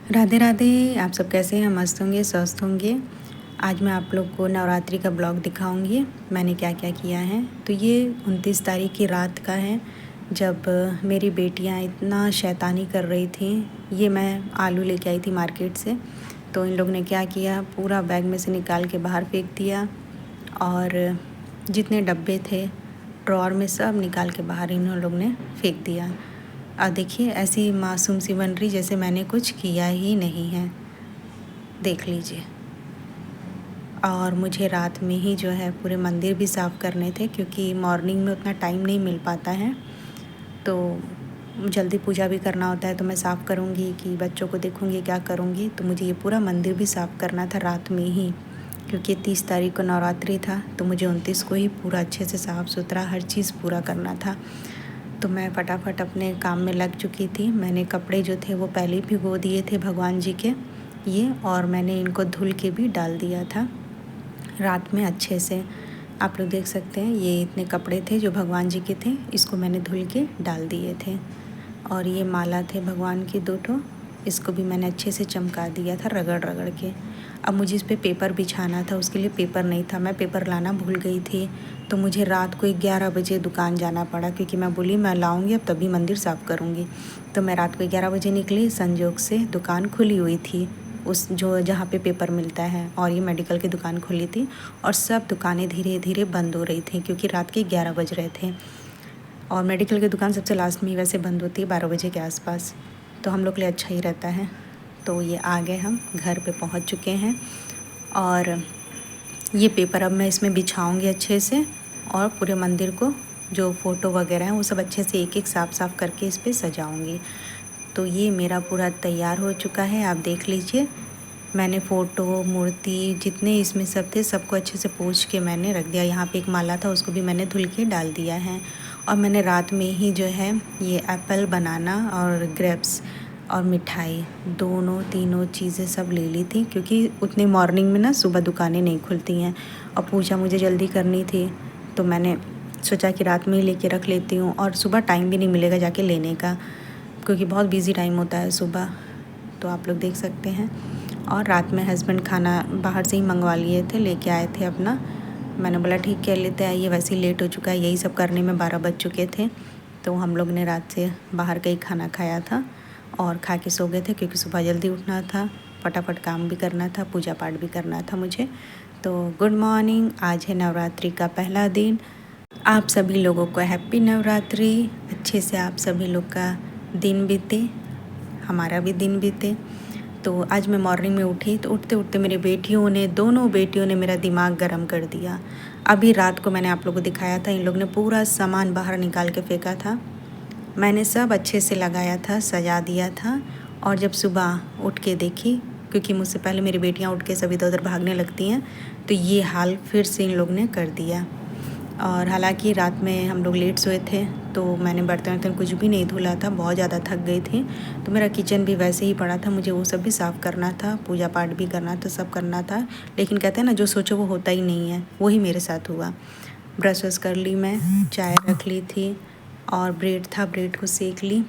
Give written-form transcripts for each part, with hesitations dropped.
राधे राधे। आप सब कैसे हैं? मस्त होंगे, स्वस्थ होंगे। आज मैं आप लोग को नवरात्रि का ब्लॉग दिखाऊंगी मैंने क्या क्या किया है। तो ये 29 तारीख की रात का है, जब मेरी बेटियां इतना शैतानी कर रही थी। ये मैं आलू लेके आई थी मार्केट से, तो इन लोग ने क्या किया, पूरा बैग में से निकाल के बाहर फेंक दिया और जितने डब्बे थे ड्रॉर में सब निकाल के बाहर इन लोग ने फेंक दिया। देखिए ऐसी मासूम सी बन रही जैसे मैंने कुछ किया ही नहीं है, देख लीजिए। और मुझे रात में ही जो है पूरे मंदिर भी साफ़ करने थे, क्योंकि मॉर्निंग में उतना टाइम नहीं मिल पाता है, तो जल्दी पूजा भी करना होता है। तो मैं साफ़ करूँगी कि बच्चों को देखूँगी क्या करूँगी, तो मुझे ये पूरा मंदिर भी साफ़ करना था रात में ही, क्योंकि 30 तारीख को नवरात्रि था, तो मुझे 29 को ही पूरा अच्छे से साफ़ सुथरा हर चीज़ पूरा करना था। तो मैं फटाफट अपने काम में लग चुकी थी। मैंने कपड़े जो थे वो पहले ही भिगो दिए थे भगवान जी के ये, और मैंने इनको धुल के भी डाल दिया था रात में अच्छे से। आप लोग देख सकते हैं ये इतने कपड़े थे जो भगवान जी के थे, इसको मैंने धुल के डाल दिए थे। और ये माला थे भगवान की 2 ठो, इसको भी मैंने अच्छे से चमका दिया था रगड़ रगड़ के। अब मुझे इस पे पेपर बिछाना था, उसके लिए पेपर नहीं था, मैं पेपर लाना भूल गई थी। तो मुझे रात को 11 बजे दुकान जाना पड़ा, क्योंकि मैं बोली मैं लाऊंगी अब तभी मंदिर साफ़ करूँगी। तो मैं रात को 11 बजे निकली, संजोग से दुकान खुली हुई थी उस जो जहाँ पे पेपर मिलता है, और ये मेडिकल की दुकान खुली थी, और सब दुकानें धीरे धीरे बंद हो रही थी क्योंकि रात के 11 बज रहे थे। और मेडिकल की दुकान सबसे लास्ट में ही वैसे बंद होती है 12 बजे के आसपास, तो हम लोग के लिए अच्छा ही रहता है। तो ये आ गए, हम घर पे पहुंच चुके हैं, और ये पेपर अब मैं इसमें बिछाऊंगी अच्छे से, और पूरे मंदिर को जो फ़ोटो वगैरह हैं वो सब अच्छे से एक एक साफ़ करके इस पर सजाऊँगी। तो ये मेरा पूरा तैयार हो चुका है, आप देख लीजिए। मैंने फ़ोटो, मूर्ति जितने इसमें सब थे सबको अच्छे से पोंछ के मैंने रख दिया। यहाँ पे एक माला था, उसको भी मैंने धुल के डाल दिया है। और मैंने रात में ही जो है ये एप्पल, बनाना और ग्रेप्स और मिठाई दोनों तीनों चीज़ें सब ले ली थी, क्योंकि उतनी मॉर्निंग में ना सुबह दुकानें नहीं खुलती हैं, और पूजा मुझे जल्दी करनी थी, तो मैंने सोचा कि रात में ही लेके रख लेती हूँ, और सुबह टाइम भी नहीं मिलेगा जाके लेने का, क्योंकि बहुत बिज़ी टाइम होता है सुबह। तो आप लोग देख सकते हैं। और रात में हस्बैंड खाना बाहर से ही मंगवा लिए थे, लेके आए थे अपना। मैंने बोला ठीक है लेते आइए, वैसे ही लेट हो चुका है, यही सब करने में 12 बज चुके थे। तो हम लोग ने रात से बाहर का ही खाना खाया था और खा के सो गए थे, क्योंकि सुबह जल्दी उठना था, फटाफट काम भी करना था, पूजा पाठ भी करना था मुझे। तो गुड मॉर्निंग, आज है नवरात्रि का पहला दिन। आप सभी लोगों को हैप्पी नवरात्रि। अच्छे से आप सभी लोग का दिन बीते, हमारा भी दिन बीते। तो आज मैं मॉर्निंग में उठी, तो उठते उठते मेरी बेटियों ने, दोनों बेटियों ने मेरा दिमाग गर्म कर दिया। अभी रात को मैंने आप लोगों को दिखाया था, इन लोग ने पूरा सामान बाहर निकाल के फेंका था। मैंने सब अच्छे से लगाया था, सजा दिया था, और जब सुबह उठ के देखी, क्योंकि मुझसे पहले मेरी बेटियां उठ के सब इधर उधर भागने लगती हैं, तो ये हाल फिर से इन लोग ने कर दिया। और हालांकि रात में हम लोग लेट सोए थे, तो मैंने बर्तन वर्तन कुछ भी नहीं धुला था, बहुत ज़्यादा थक गई थी। तो मेरा किचन भी वैसे ही पड़ा था, मुझे वो सब भी साफ़ करना था, पूजा पाठ भी करना था, सब करना था। लेकिन कहते हैं ना, जो सोचो वो होता ही नहीं है, वही मेरे साथ हुआ। ब्रश वश कर ली, मैं चाय रख ली थी, और ब्रेड था, ब्रेड को सेक ली,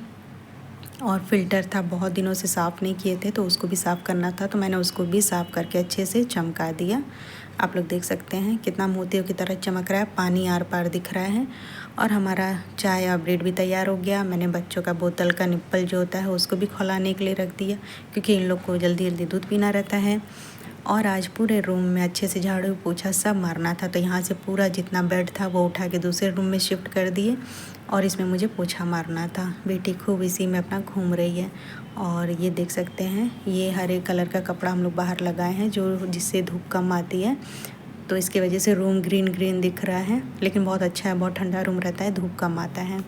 और फ़िल्टर था बहुत दिनों से साफ़ नहीं किए थे, तो उसको भी साफ़ करना था, तो मैंने उसको भी साफ़ करके अच्छे से चमका दिया। आप लोग देख सकते हैं कितना मोतियों की तरह चमक रहा है, पानी आर पार दिख रहा है। और हमारा चाय और ब्रेड भी तैयार हो गया। मैंने बच्चों का बोतल का निप्पल जो होता है उसको भी खौलाने के लिए रख दिया, क्योंकि इन लोग को जल्दी जल्दी दूध पीना रहता है। और आज पूरे रूम में अच्छे से झाड़ू पोछा सब मारना था, तो यहाँ से पूरा जितना बेड था वो उठा के दूसरे रूम में शिफ्ट कर दिए, और इसमें मुझे पोछा मारना था। बेटी खूब इसी में अपना घूम रही है। और ये देख सकते हैं, ये हरे कलर का कपड़ा हम लोग बाहर लगाए हैं, जो जिससे धूप कम आती है, तो इसकी वजह से रूम ग्रीन ग्रीन दिख रहा है, लेकिन बहुत अच्छा है, बहुत ठंडा रूम रहता है, धूप कम आता है।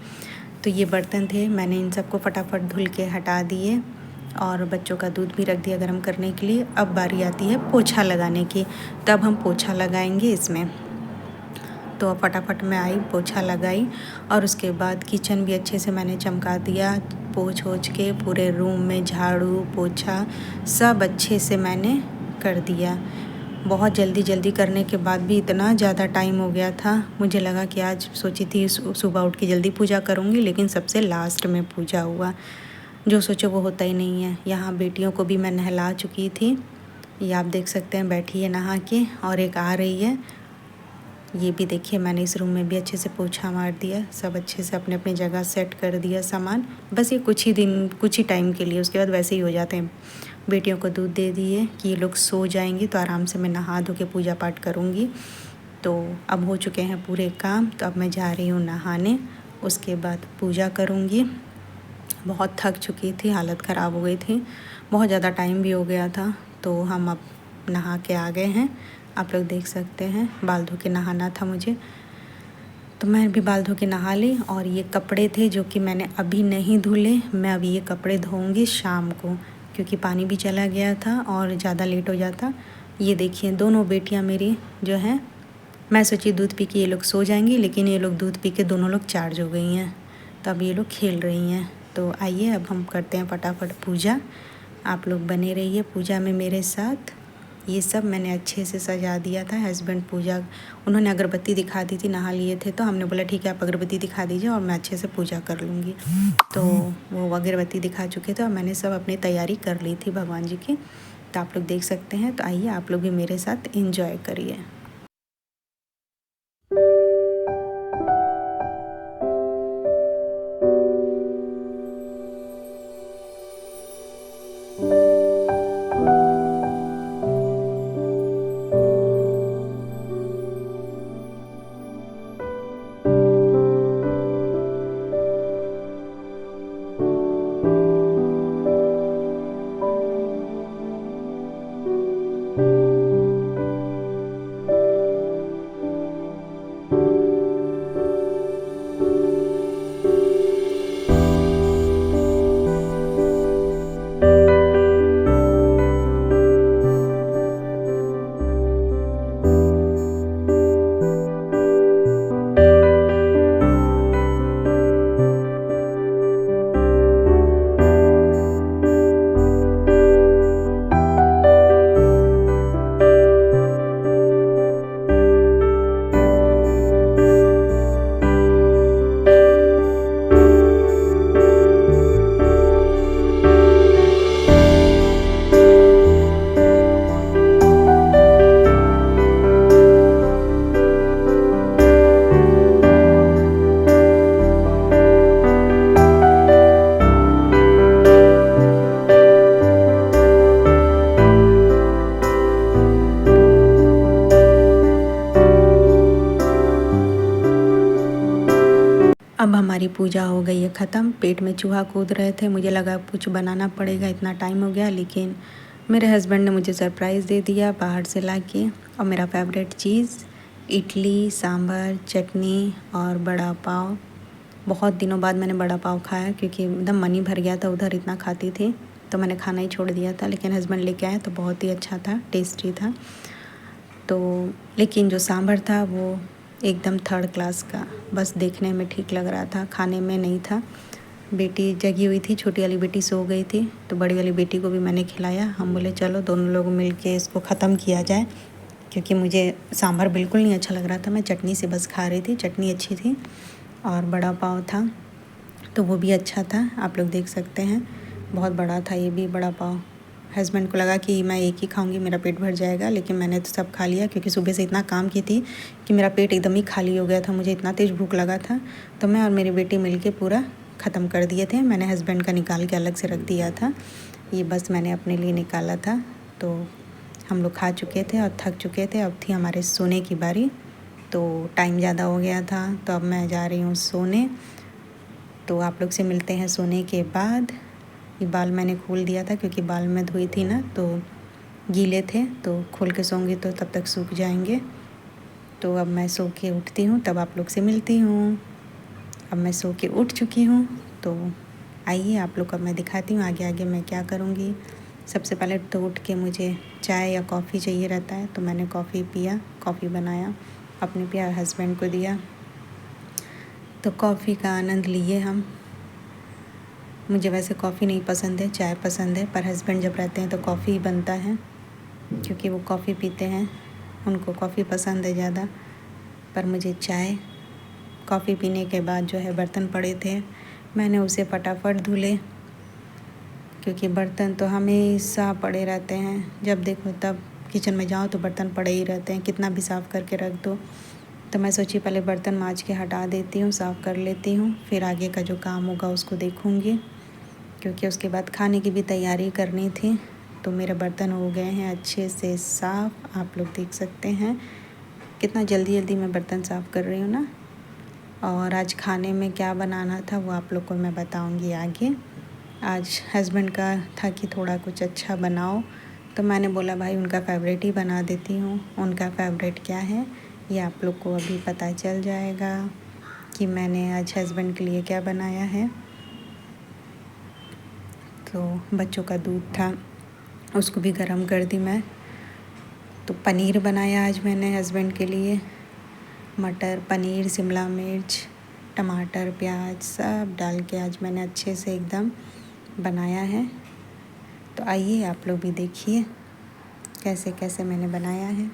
तो ये बर्तन थे, मैंने इन सबको फटाफट धुल के हटा दिए, और बच्चों का दूध भी रख दिया गर्म करने के लिए। अब बारी आती है पोछा लगाने की, तब हम पोछा लगाएंगे इसमें। तो फटाफट मैं आई, पोछा लगाई, और उसके बाद किचन भी अच्छे से मैंने चमका दिया, पोंछ ओछ के पूरे रूम में झाड़ू पोछा सब अच्छे से मैंने कर दिया। बहुत जल्दी जल्दी करने के बाद भी इतना ज़्यादा टाइम हो गया था, मुझे लगा कि आज सोची थी सुबह उठ के जल्दी पूजा करूँगी, लेकिन सबसे लास्ट में पूजा हुआ। जो सोचो वो होता ही नहीं है। यहाँ बेटियों को भी मैं नहला चुकी थी, ये आप देख सकते हैं बैठी है नहा के, और एक आ रही है। ये भी देखिए मैंने इस रूम में भी अच्छे से पोछा मार दिया, सब अच्छे से अपने अपनी जगह सेट कर दिया सामान। बस ये कुछ ही टाइम के लिए, उसके बाद वैसे ही हो जाते हैं। बेटियों को दूध दे दिए कि ये लोग सो जाएंगी तो आराम से मैं नहा धो के पूजा पाठ करूँगी। तो अब हो चुके हैं पूरे काम, तो अब मैं जा रही हूँ नहाने, उसके बाद पूजा करूँगी। बहुत थक चुकी थी, हालत ख़राब हो गई थी, बहुत ज़्यादा टाइम भी हो गया था। तो हम अब नहा के आ गए हैं, आप लोग देख सकते हैं। बाल धो के नहाना था मुझे, तो मैं भी बाल धो के नहा ली। और ये कपड़े थे जो कि मैंने अभी नहीं धुले, मैं अभी ये कपड़े धोऊंगी शाम को, क्योंकि पानी भी चला गया था और ज़्यादा लेट हो जाता। ये देखिए दोनों बेटियां मेरी जो हैं, मैं सोची दूध पी के ये लोग सो जाएंगी, लेकिन ये लोग दूध पी के दोनों लोग चार्ज हो गई हैं, तो अब ये लोग खेल रही हैं। तो आइए अब हम करते हैं फटाफट पूजा। आप लोग बने रहिए पूजा में मेरे साथ। ये सब मैंने अच्छे से सजा दिया था। हस्बैंड पूजा, उन्होंने अगरबत्ती दिखा दी थी, नहा लिए थे, तो हमने बोला ठीक है आप अगरबत्ती दिखा दीजिए और मैं अच्छे से पूजा कर लूँगी। तो वो अगरबत्ती दिखा चुके थे और मैंने सब अपनी तैयारी कर ली थी भगवान जी की, तो आप लोग देख सकते हैं। तो आइए आप लोग भी मेरे साथ एंजॉय करिए। अब हमारी पूजा हो गई है ख़त्म। पेट में चूहा कूद रहे थे, मुझे लगा कुछ बनाना पड़ेगा, इतना टाइम हो गया, लेकिन मेरे हस्बैंड ने मुझे सरप्राइज़ दे दिया बाहर से लाके। और मेरा फेवरेट चीज़ इडली, सांभर, चटनी और बड़ा पाव। बहुत दिनों बाद मैंने बड़ा पाव खाया, क्योंकि एकदम मन ही भर गया था, उधर इतना खाती थी तो मैंने खाना ही छोड़ दिया था। लेकिन हस्बैंड लेके आए तो बहुत ही अच्छा था, टेस्टी था। तो लेकिन जो सांभर था वो एकदम थर्ड क्लास का, बस देखने में ठीक लग रहा था, खाने में नहीं था। बेटी जगी हुई थी, छोटी वाली बेटी सो गई थी, तो बड़ी वाली बेटी को भी मैंने खिलाया। हम बोले चलो दोनों लोग मिल के इसको ख़त्म किया जाए, क्योंकि मुझे सांभर बिल्कुल नहीं अच्छा लग रहा था। मैं चटनी से बस खा रही थी, चटनी अच्छी थी और बड़ा पाव था तो वो भी अच्छा था। आप लोग देख सकते हैं बहुत बड़ा था ये भी बड़ा पाव। हस्बैंड को लगा कि मैं एक ही खाऊंगी, मेरा पेट भर जाएगा, लेकिन मैंने तो सब खा लिया, क्योंकि सुबह से इतना काम की थी कि मेरा पेट एकदम ही खाली हो गया था, मुझे इतना तेज़ भूख लगा था। तो मैं और मेरी बेटी मिलके पूरा ख़त्म कर दिए थे। मैंने हस्बैंड का निकाल के अलग से रख दिया था, ये बस मैंने अपने लिए निकाला था। तो हम लोग खा चुके थे और थक चुके थे, अब थी हमारे सोने की बारी। तो टाइम ज़्यादा हो गया था, तो अब मैं जा रही हूँ सोने। तो आप लोग से मिलते हैं सोने के बाद। ये बाल मैंने खोल दिया था, क्योंकि बाल में धोई थी ना तो गीले थे, तो खोल के सोऊंगी तो तब तक सूख जाएंगे। तो अब मैं सो के उठती हूँ, तब आप लोग से मिलती हूँ। अब मैं सो के उठ चुकी हूँ, तो आइए आप लोग को अब मैं दिखाती हूँ आगे आगे मैं क्या करूँगी। सबसे पहले तो उठ के मुझे चाय या कॉफ़ी चाहिए रहता है, तो मैंने कॉफ़ी पिया, कॉफ़ी बनाया, अपने पिया, हस्बैंड को दिया। तो कॉफ़ी का आनंद लिए हम। मुझे वैसे कॉफ़ी नहीं पसंद है, चाय पसंद है, पर हस्बैंड जब रहते हैं तो कॉफ़ी ही बनता है, क्योंकि वो कॉफ़ी पीते हैं, उनको कॉफ़ी पसंद है ज़्यादा। पर मुझे चाय। कॉफ़ी पीने के बाद जो है बर्तन पड़े थे, मैंने उसे फटाफट धुले। क्योंकि बर्तन तो हमेशा पड़े रहते हैं, जब देखो तब किचन में जाओ तो बर्तन पड़े ही रहते हैं, कितना भी साफ़ करके रख दो। तो मैं सोची पहले बर्तन मांज के हटा देती हूँ, साफ़ कर लेती हूँ, फिर आगे का जो काम होगा उसको देखूँगी, क्योंकि उसके बाद खाने की भी तैयारी करनी थी। तो मेरे बर्तन हो गए हैं अच्छे से साफ़, आप लोग देख सकते हैं कितना जल्दी जल्दी मैं बर्तन साफ़ कर रही हूँ ना। और आज खाने में क्या बनाना था वो आप लोग को मैं बताऊँगी आगे। आज हस्बैंड का था कि थोड़ा कुछ अच्छा बनाओ, तो मैंने बोला भाई उनका फेवरेट ही बना देती हूँ। उनका फेवरेट क्या है ये आप लोग को अभी पता चल जाएगा कि मैंने आज हस्बैंड के लिए क्या बनाया है। तो बच्चों का दूध था, उसको भी गर्म कर दी मैं। तो पनीर बनाया आज मैंने हस्बैंड के लिए, मटर पनीर शिमला मिर्च टमाटर प्याज सब डाल के आज मैंने अच्छे से एकदम बनाया है। तो आइए आप लोग भी देखिए कैसे कैसे मैंने बनाया है।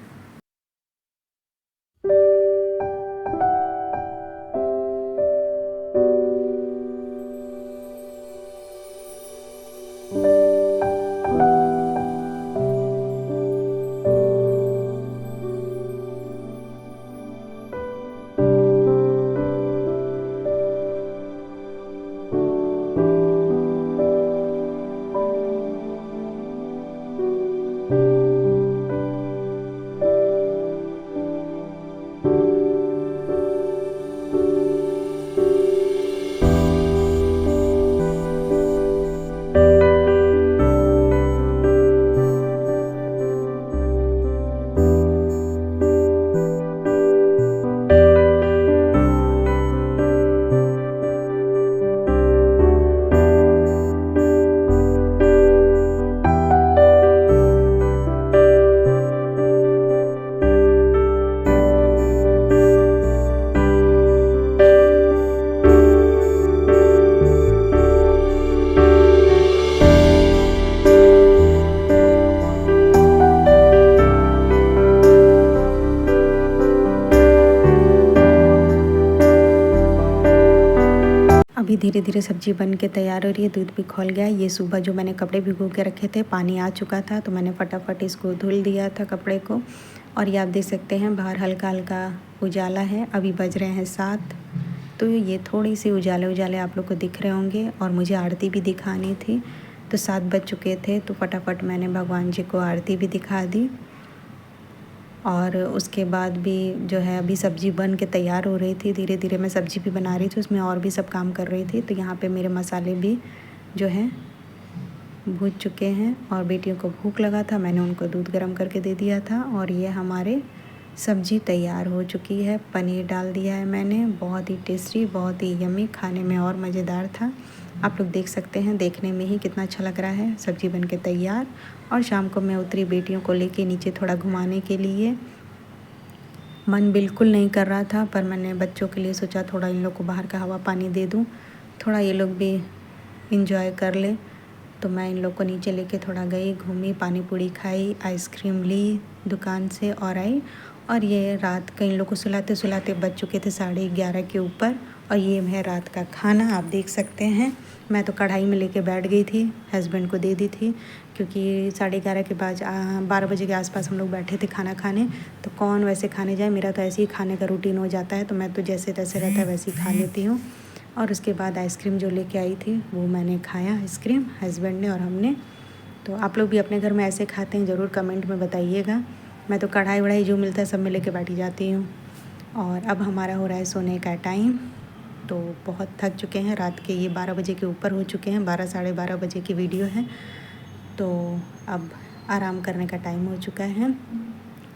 अभी धीरे धीरे सब्ज़ी बन के तैयार हो रही है, दूध भी खौल गया। ये सुबह जो मैंने कपड़े भिगो के रखे थे पानी आ चुका था, तो मैंने फटाफट इसको धुल दिया था कपड़े को। और ये आप देख सकते हैं बाहर हल्का हल्का उजाला है, अभी बज रहे हैं 7। तो ये थोड़ी सी उजाले उजाले आप लोग को दिख रहे होंगे। और मुझे आरती भी दिखानी थी, तो 7 बज चुके थे, तो फटाफट मैंने भगवान जी को आरती भी दिखा दी। और उसके बाद भी जो है अभी सब्ज़ी बन के तैयार हो रही थी, धीरे धीरे मैं सब्ज़ी भी बना रही थी, उसमें और भी सब काम कर रही थी। तो यहाँ पे मेरे मसाले भी जो हैं भून चुके हैं और बेटियों को भूख लगा था, मैंने उनको दूध गर्म करके दे दिया था। और ये हमारे सब्ज़ी तैयार हो चुकी है, पनीर डाल दिया है मैंने, बहुत ही टेस्टी बहुत ही यम्मी, खाने में और मज़ेदार था। आप लोग देख सकते हैं, देखने में ही कितना अच्छा लग रहा है। सब्ज़ी बन के तैयार। और शाम को मैं उतरी बेटियों को लेके नीचे थोड़ा घुमाने के लिए। मन बिल्कुल नहीं कर रहा था, पर मैंने बच्चों के लिए सोचा थोड़ा इन लोग को बाहर का हवा पानी दे दूँ, थोड़ा ये लोग भी इंजॉय कर ले। तो मैं इन लोग को नीचे लेके थोड़ा गई, घूमी, पानी पूरी खाई, आइसक्रीम ली दुकान से और आई। और ये रात का इन लोग को सुलाते सुलाते बज चुके थे 11:30 के ऊपर। और ये है रात का खाना, आप देख सकते हैं। मैं तो कढ़ाई में लेके बैठ गई थी, हस्बैंड को दे दी थी, क्योंकि 11:30 के बाद 12 बजे के आसपास हम लोग बैठे थे खाना खाने। तो कौन वैसे खाने जाए, मेरा तो ऐसे ही खाने का रूटीन हो जाता है, तो मैं तो जैसे तैसे रहता है वैसे ही खा लेती हूँ। और उसके बाद आइसक्रीम जो लेके आई थी वो मैंने खाया, आइसक्रीम हस्बैंड ने और हमने। तो आप लोग भी अपने घर में ऐसे खाते हैं, ज़रूर कमेंट में बताइएगा। मैं तो कढ़ाई वढ़ाई जो मिलता है सब में लेके बैठी जाती हूँ। और अब हमारा हो रहा है सोने का टाइम, तो बहुत थक चुके हैं, रात के ये 12 बजे के ऊपर हो चुके हैं, 12 साढ़े 12 बजे की वीडियो है। तो अब आराम करने का टाइम हो चुका है।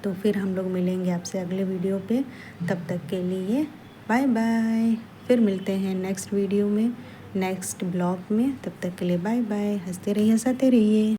तो फिर हम लोग मिलेंगे आपसे अगले वीडियो पे, तब तक के लिए बाय बाय। फिर मिलते हैं नेक्स्ट वीडियो में, नेक्स्ट ब्लॉग में, तब तक के लिए बाय बाय। हंसते रहिए, हंसाते रहिए।